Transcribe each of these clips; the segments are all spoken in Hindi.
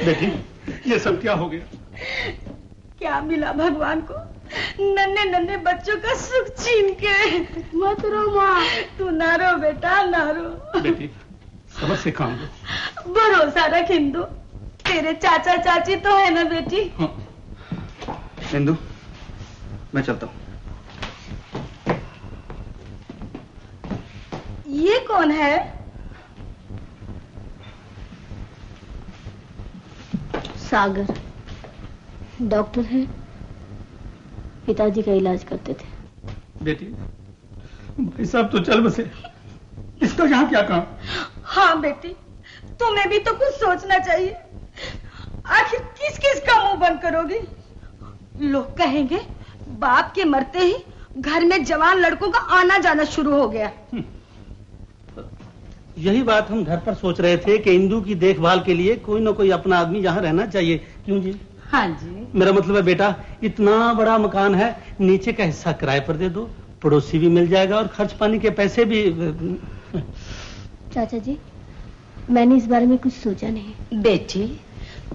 बेटी, ये सब क्या हो गया? क्या मिला भगवान को नन्हे नन्हे बच्चों का सुख छीन के। मत रो माँ, तू ना रो बेटा, ना रो। बेटी सबर से काम लो। भरोसा रख इंदु, तेरे चाचा चाची तो है ना बेटी। हाँ। इंदु, मैं चलता हूँ। ये कौन है? सागर डॉक्टर है, पिताजी का इलाज करते थे। बेटी भाई साहब तो चल बसे, इसका यहाँ क्या काम? हाँ बेटी, तुम्हें भी तो कुछ सोचना चाहिए। आखिर किस किस का मुंह बंद करोगी? लोग कहेंगे बाप के मरते ही घर में जवान लड़कों का आना जाना शुरू हो गया। यही बात हम घर पर सोच रहे थे कि इंदु की देखभाल के लिए कोई ना कोई अपना आदमी यहाँ रहना चाहिए। क्यों जी? हाँ जी। मेरा मतलब है बेटा, इतना बड़ा मकान है, नीचे का हिस्सा किराए पर दे दो, पड़ोसी भी मिल जाएगा और खर्च पानी के पैसे भी। चाचा जी, मैंने इस बारे में कुछ सोचा नहीं। बेटी,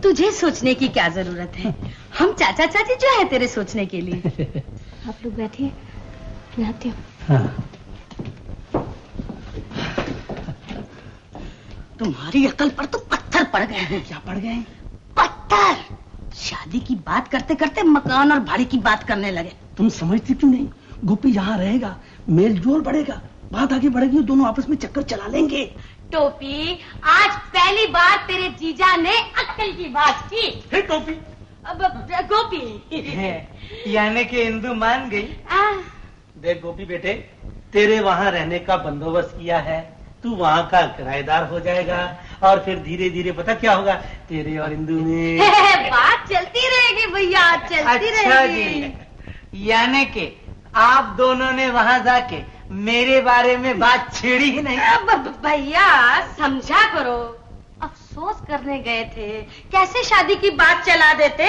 तुझे सोचने की क्या जरूरत है? हम चाचा चाची जो है तेरे सोचने के लिए। आप लोग बैठिए, मैं आती हूँ। हाँ। तुम्हारी अकल पर तो पत्थर पड़ गए हैं। क्या पड़ गए? पत्थर। शादी की बात करते करते मकान और भाड़े की बात करने लगे। तुम समझती क्यों नहीं? गोपी यहाँ रहेगा, मेल जोल बढ़ेगा, बात आगे बढ़ेगी, दोनों आपस में चक्कर चला लेंगे। टोपी, आज पहली बार तेरे जीजा ने अक्ल की बात की। हे टोपी। अब गोपी यानी कि इंदु मान गई। देख गोपी बेटे, तेरे वहाँ रहने का बंदोबस्त किया है, तू वहाँ का किराएदार हो जाएगा और फिर धीरे धीरे पता क्या होगा, तेरे और इंदु में बात चलती रहेगी भैया, चलती रहेगी। यानी कि आप दोनों ने वहाँ जाके मेरे बारे में बात छेड़ी ही नहीं। भैया समझा करो, अफसोस करने गए थे, कैसे शादी की बात चला देते।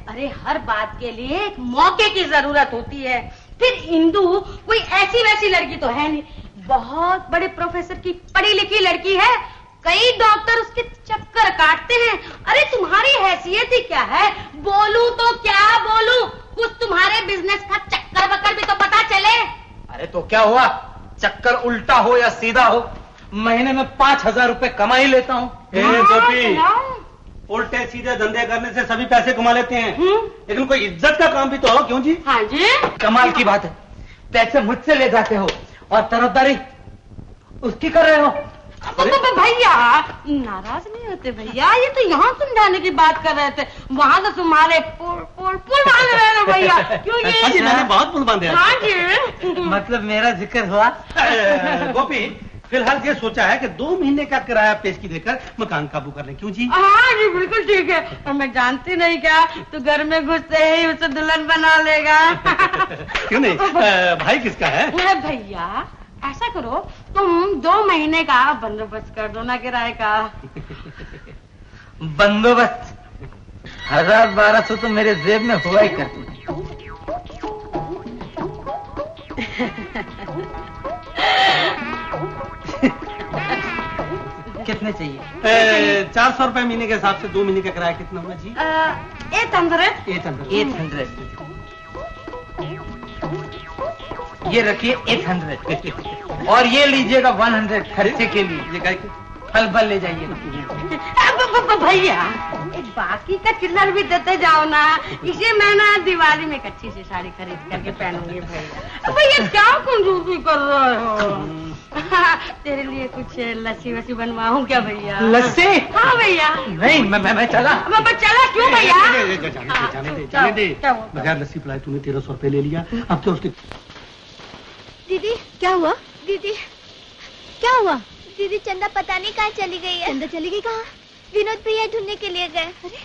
अरे हर बात के लिए एक मौके की जरूरत होती है। फिर इंदु कोई ऐसी वैसी लड़की तो है नहीं, बहुत बड़े प्रोफेसर की पढ़ी लिखी लड़की है, कई डॉक्टर उसके चक्कर काटते हैं। अरे तुम्हारी हैसियत ही क्या है, बोलूं तो क्या बोलूं, कुछ तुम्हारे बिजनेस का चक्कर बक्कर भी तो पता चले। अरे तो क्या हुआ, चक्कर उल्टा हो या सीधा हो, महीने में 5,000 रुपए कमा ही लेता हूँ। गोपी, उल्टे सीधे धंधे करने से सभी पैसे कमा लेते हैं, लेकिन कोई इज्जत का काम भी तो हो। क्यों जी? हाँ जी। कमाल की बात है, पैसे मुझसे ले जाते हो और तरफदारी उसकी कर रहे हो। भैया नाराज नहीं होते भैया, ये तो यहाँ समझाने की बात कर रहे थे, वहाँ तो तुम्हारे पुल बांध रहे थे भैया। क्यों ये? हाँ जी, मैंने बहुत पुल बांधे। हाँ जी। मतलब मेरा जिक्र हुआ। गोपी, फिलहाल ये सोचा है कि 2 महीने का किराया पेशगी देकर मकान काबू कर लें। क्यों जी? हाँ जी बिल्कुल ठीक है, और मैं जानती नहीं क्या, तो घर में घुसते ही उसे दुल्हन बना लेगा। क्यों नहीं? भाई किसका है? भैया ऐसा करो, तुम 2 महीने का बंदोबस्त कर दो ना किराए का। बंदोबस्त 1,000-1,200 तो मेरे जेब में हुआ ही करती। कितने चाहिए? 400 रुपए महीने के हिसाब से 2 महीने का किराया कितना होगा जी? 800। ये रखिए 800 और ये लीजिएगा 100 खर्चे के लिए, फल फल ले जाइए। भैया बाकी का चिल्लर भी देते जाओ ना, इसे मैं ना दिवाली में एक अच्छी सी साड़ी खरीद करके पहनूंगी। भैया क्या कंजूसी कर रहे हो? तेरे लिए कुछ लस्सी वस्सी बनवाऊं क्या भैया? लस्सी? हाँ भैया। नहीं मैं चला। चला क्यों भैया? जाने दे। बगैर लस्सी पिलाए तूने 1,300 रुपए ले लिया, अब क्या उसके? दीदी क्या हुआ? दीदी क्या हुआ? दीदी चंदा पता नहीं कहाँ चली गई है। चंदा चली गई कहाँ? विनोद भैया ढूंढने के लिए गए। अरे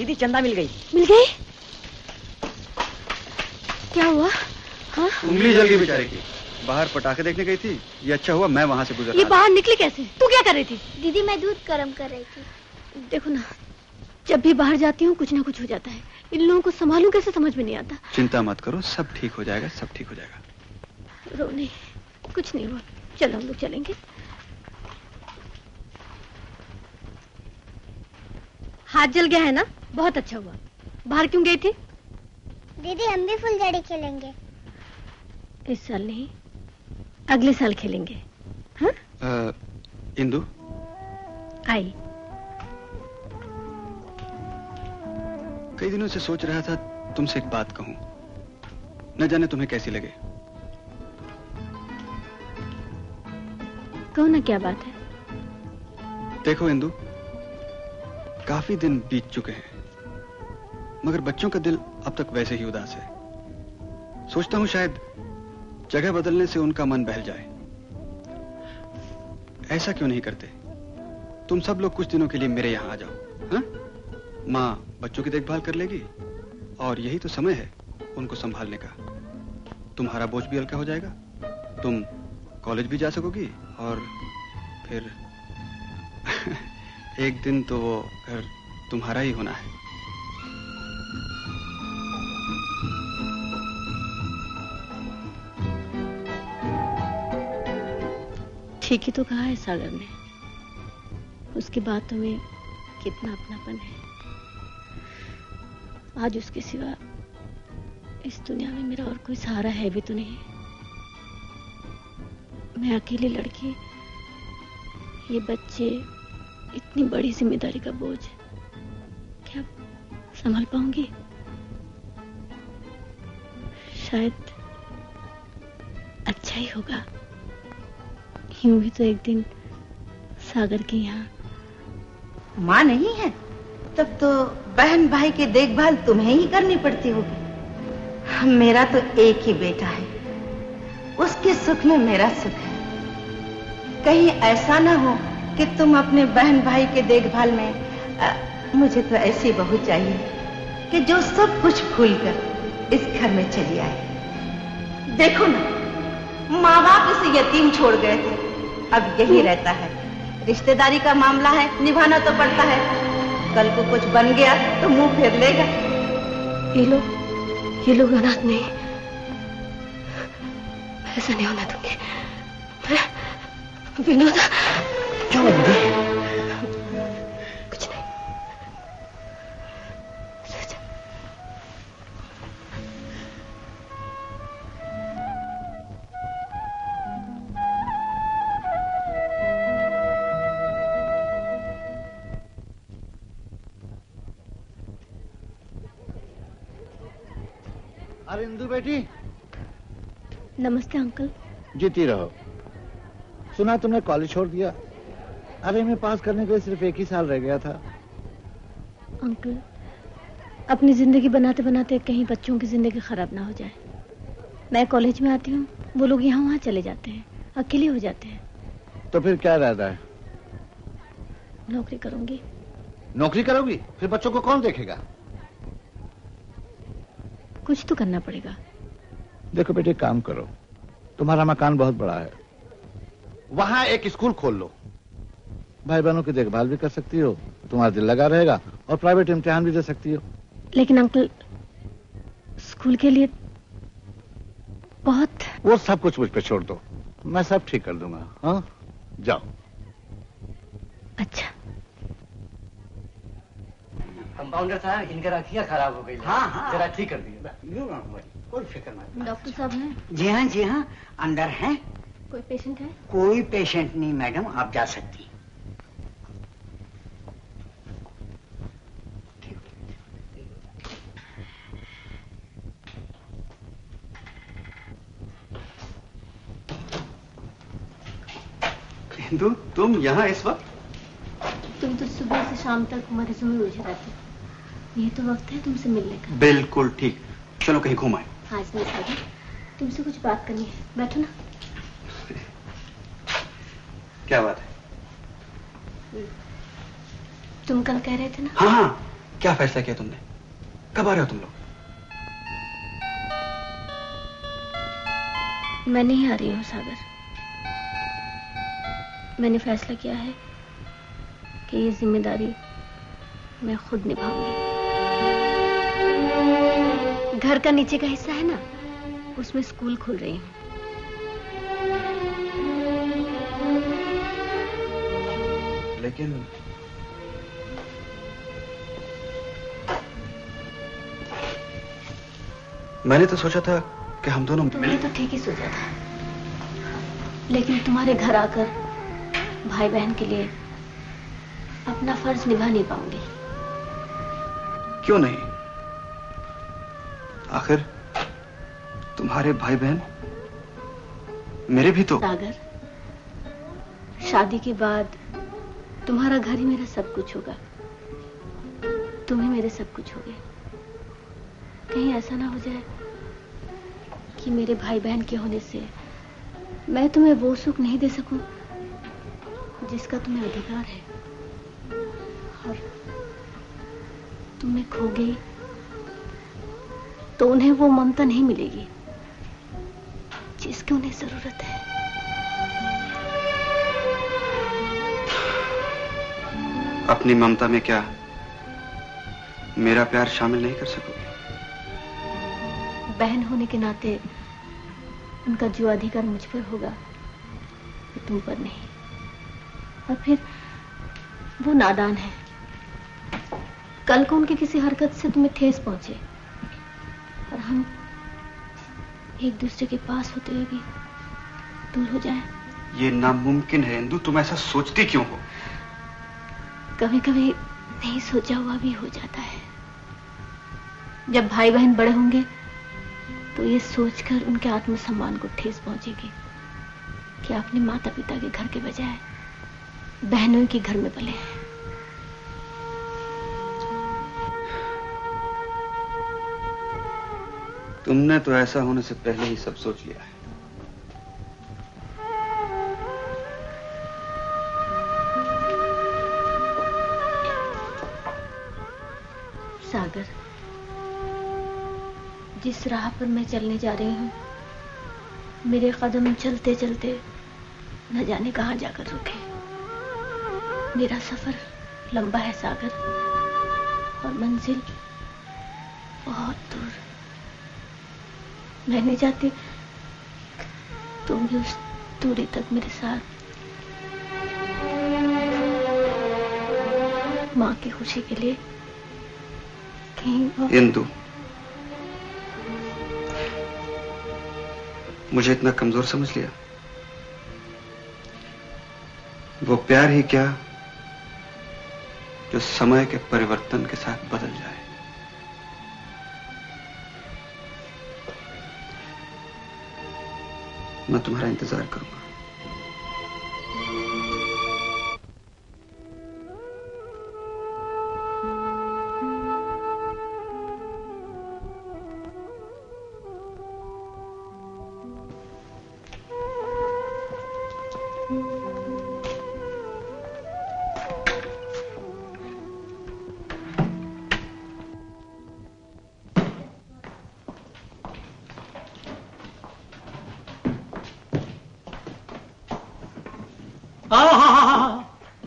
दीदी चंदा मिल गई। मिल गई? क्या हुआ? हाँ? उंगली जल गई बेचारे की। बाहर पटाखे देखने गई थी। ये अच्छा हुआ मैं वहाँ से गुजर। ये बाहर निकली कैसे? तू क्या कर रही थी? दीदी मैं दूध गर्म कर रही थी। देखो ना, जब भी बाहर जाती हूँ कुछ ना कुछ हो जाता है। इन लोगों को संभालूं कैसे समझ में नहीं आता। चिंता मत करो, सब ठीक हो जाएगा, सब ठीक हो जाएगा। रो नहीं, कुछ नहीं हुआ। चलो हम लोग चलेंगे। हाथ जल गया है ना? बहुत अच्छा हुआ। बाहर क्यों गई थी? दीदी हम भी फुलझड़ी खेलेंगे। इस साल नहीं, अगले साल खेलेंगे। हाँ? इंदु आई। कई दिनों से सोच रहा था तुमसे एक बात कहूं, न जाने तुम्हें कैसी लगे। कहो ना, क्या बात है? देखो इंदु, काफी दिन बीत चुके हैं, मगर बच्चों का दिल अब तक वैसे ही उदास है। सोचता हूं शायद जगह बदलने से उनका मन बहल जाए। ऐसा क्यों नहीं करते? तुम सब लोग कुछ दिनों के लिए मेरे यहां आ जाओ। हाँ? माँ बच्चों की देखभाल कर लेगी और यही तो समय है उनको संभालने का। तुम्हारा बोझ भी हल्का हो जाएगा, तुम कॉलेज भी जा सकोगी और फिर एक दिन तो वो घर तुम्हारा ही होना है। ठीक ही तो कहा है सागर ने। उसकी बातों में कितना अपनापन है। आज उसके सिवा इस दुनिया में मेरा और कोई सहारा है भी तो नहीं। मैं अकेली लड़की, ये बच्चे, इतनी बड़ी जिम्मेदारी का बोझ क्या संभाल पाऊंगी? शायद अच्छा ही होगा। यूं भी तो एक दिन सागर के यहाँ माँ नहीं है, तब तो बहन भाई की देखभाल तुम्हें ही करनी पड़ती होगी। मेरा तो एक ही बेटा है, उसके सुख में मेरा सुख है। कहीं ऐसा ना हो कि तुम अपने बहन भाई के देखभाल में मुझे तो ऐसी बहू चाहिए कि जो सब कुछ भूलकर इस घर में चली आए। देखो ना, माँ बाप इसे यतीम छोड़ गए थे, अब यही रहता है। रिश्तेदारी का मामला है, निभाना तो पड़ता है। कल को कुछ बन गया तो मुंह फेर लेगा। ये लोग अनाथ नहीं, ऐसा नहीं होना दूंगी। विनोद, क्या हुआ दीदी? कुछ नहीं। अरे इंदु बेटी। नमस्ते अंकल। जीती रहो। सुना तुमने कॉलेज छोड़ दिया? अरे मैं पास करने के लिए सिर्फ एक ही साल रह गया था। अंकल, अपनी जिंदगी बनाते बनाते कहीं बच्चों की जिंदगी खराब ना हो जाए। मैं कॉलेज में आती हूँ, वो लोग यहाँ वहाँ चले जाते हैं, अकेले हो जाते हैं। तो फिर क्या इरादा है? नौकरी करूंगी। नौकरी करोगी? फिर बच्चों को कौन देखेगा? कुछ तो करना पड़ेगा। देखो बेटे, काम करो, तुम्हारा मकान बहुत बड़ा है, वहां एक स्कूल खोल लो। भाई बहनों की देखभाल भी कर सकती हो, तुम्हारा दिल लगा रहेगा, और प्राइवेट इम्तिहान भी दे सकती हो। लेकिन अंकल, स्कूल के लिए बहुत। वो सब कुछ मुझ पे छोड़ दो, मैं सब ठीक कर दूंगा। हाँ, जाओ। अच्छा। कंपाउंडर साहब, इनका राखियाँ खराब हो गई। हाँ, जरा ठीक कर दिए। कोई फिक्र मत। डॉक्टर साहब हैं? जी हाँ, जी हाँ, अंदर हैं। कोई पेशेंट है? कोई पेशेंट नहीं मैडम, आप जा सकती। इंदु, तुम यहाँ इस वक्त? तुम तो सुबह से शाम तक मरीजों में उलझे रहते हो। ये तो वक्त है तुमसे मिलने का। बिल्कुल ठीक, चलो कहीं घूम आए। हाँ इसमें सागर, तुमसे कुछ बात करनी है, बैठो ना। क्या बात है? तुम कल कह रहे थे ना? हाँ, क्या फैसला किया तुमने? कब आ रहे हो तुम लोग? मैं नहीं आ रही हूँ सागर। मैंने फैसला किया है कि ये जिम्मेदारी मैं खुद निभाऊंगी। घर का नीचे का हिस्सा है ना, उसमें स्कूल खोल रही हूँ। लेकिन मैंने तो सोचा था कि हम दोनों तुमने तो ठीक ही सोचा था, लेकिन तुम्हारे घर आकर भाई बहन के लिए अपना फर्ज निभा नहीं पाऊंगी। क्यों नहीं? आखिर तुम्हारे भाई बहन मेरे भी तो। सागर, शादी के बाद तुम्हारा घर ही मेरा सब कुछ होगा। तुम ही मेरे सब कुछ होगे। कहीं ऐसा ना हो जाए कि मेरे भाई बहन के होने से मैं तुम्हें वो सुख नहीं दे सकूं जिसका तुम्हें अधिकार है, और तुम्हें खो गई तो उन्हें वो ममता नहीं मिलेगी जिसकी उन्हें जरूरत है। अपनी ममता में क्या मेरा प्यार शामिल नहीं कर सकोगे? बहन होने के नाते उनका जो अधिकार मुझ पर होगा वो तुम पर नहीं। और फिर वो नादान है, कल को उनकी किसी हरकत से तुम्हें ठेस पहुंचे और हम एक दूसरे के पास होते हुए भी दूर हो जाएं। ये नामुमकिन है इंदु, तुम ऐसा सोचती क्यों हो? कभी कभी नहीं सोचा हुआ भी हो जाता है। जब भाई बहन बड़े होंगे तो ये सोचकर उनके आत्मसम्मान को ठेस पहुंचेगी कि अपने माता पिता के घर के बजाय बहनों के घर में पले हैं। तुमने तो ऐसा होने से पहले ही सब सोच लिया है। सागर, जिस राह पर मैं चलने जा रही हूँ, मेरे कदम चलते चलते न जाने कहां जाकर रुके। मेरा सफर लंबा है सागर, और मंजिल बहुत दूर। मैं नहीं चाहती तुम भी उस दूरी तक मेरे साथ माँ की खुशी के लिए कहीं। इंदु, मुझे इतना कमजोर समझ लिया? वो प्यार ही क्या जो समय के परिवर्तन के साथ बदल जाए। मैं तुम्हारा इंतजार करूंगा।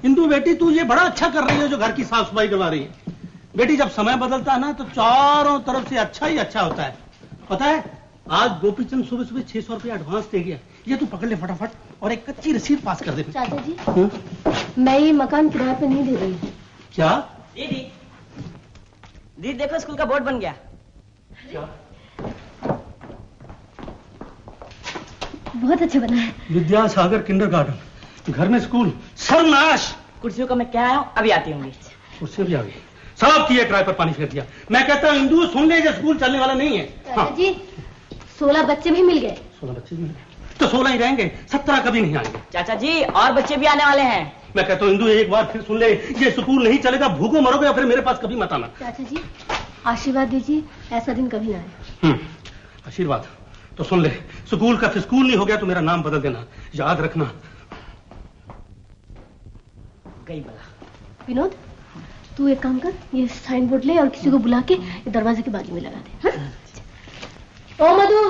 इंदु बेटी, तू ये बड़ा अच्छा कर रही है जो घर की साफ सफाई करवा रही है। बेटी, जब समय बदलता है ना तो चारों तरफ से अच्छा ही अच्छा होता है। पता है, आज गोपीचंद सुबह सुबह 600 रुपया एडवांस दे गया। ये तू पकड़ ले फटाफट और एक कच्ची रसीद पास कर दे। चाचा जी, मैं ये मकान किराए पे नहीं दे रही हूँ। क्या? दीदी देखो, स्कूल का बोर्ड बन गया। क्या? बहुत अच्छा बना है। विद्यासागर किंडरगार्टन, घर में स्कूल, सर्वनाश। कुर्सियों का मैं क्या आया हूँ, अभी आती होंगी। कुर्सियां भी आ गई, साफ किए, किराए पर पानी फेर दिया। मैं कहता हूँ इंदु, सुन ले, स्कूल चलने वाला नहीं है। चाचा जी, 16 बच्चे भी मिल गए। 16 बच्चे भी मिल गए तो 16 ही रहेंगे, 17 कभी नहीं आएंगे। चाचा जी, और बच्चे भी आने वाले हैं। मैं कहता हूँ इंदु, एक बार फिर सुन ले, ये स्कूल नहीं चलेगा, भूखों मरोगे, या फिर मेरे पास कभी मत आना। चाचा जी, आशीर्वाद दीजिए, ऐसा दिन कभी ना आए। आशीर्वाद तो सुन ले, स्कूल का स्कूल नहीं हो गया तो मेरा नाम बदल देना, याद रखना। गई बला। विनोद, तू एक काम कर, ये साइन बोर्ड ले और किसी को बुला के ये दरवाजे के बाजू में लगा दे। हाँ? ओ मधु,